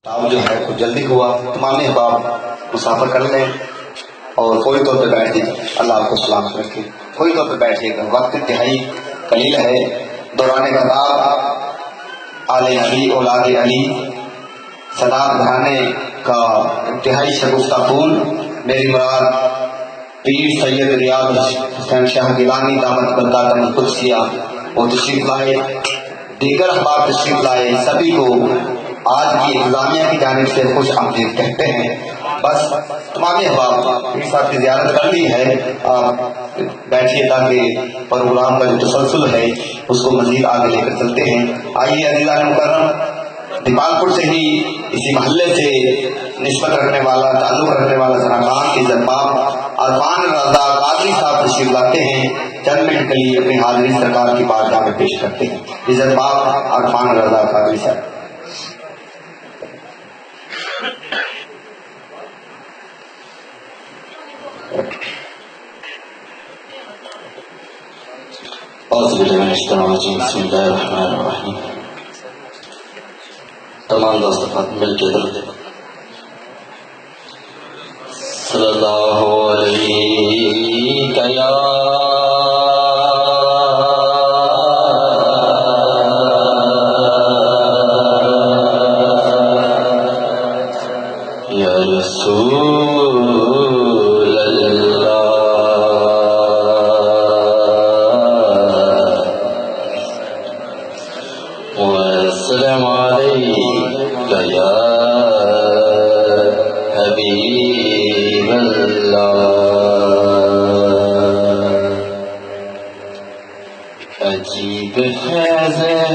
अब जो है कुछ जल्दी हुआ, तमाम अहबाब मुसाफर कर लें और फौरी तौर पर बैठ दीजिए। अल्लाह आपको सलामत रखे। फौरी तौर पर बैठिएगा, वक्त इंतहाई कलील है। दौरान गदाब आले अली औलाद अली सदात घराने का इंतहाई शगुफ्ता खून मेरी मुराद पीर सैयद रियाज हुसैन शाह गिलानी दामत बरकातहू कुदसिया और तशरीफ लाए, दीगर अहबाब तशरीफ लाए, सभी को आज की इंतजामिया की जानिब से खुश आमदीद कहते हैं। बस तमाम अहबाब पीर साहब की ज़ियारत कर ली है, आप बैठिए ताकि प्रोग्राम का जो तसलसल है उसको मजीद आगे लेकर चलते हैं। आइए अज़ीज़ान मुकर्रम, दीपालपुर से ही इसी महल्ले से निस्बत रखने वाला, ताल्लुक रखने वाला सनाखान के जज्बाब अरफान रज़ा कादरी साहब तशरीफ लाते हैं। चंद मिनट के लिए अपनी हाजिरी सरकार की बारगाह में पेश करते हैं। ये जज्बाब अरफान रज़ा कादरी साहब। तमाम दोस्त मिल के दर्द सल्लल्लाहु अलैहि या अजीब फैज़ है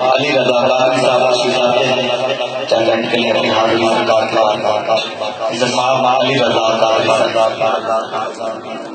अली रजा कादरी साहब तशरीफ लाते हैं चंद मिनट के लिए अपनी हाजिरी सरकार के बाद इज्जत साहब अली रजा कादरी साहब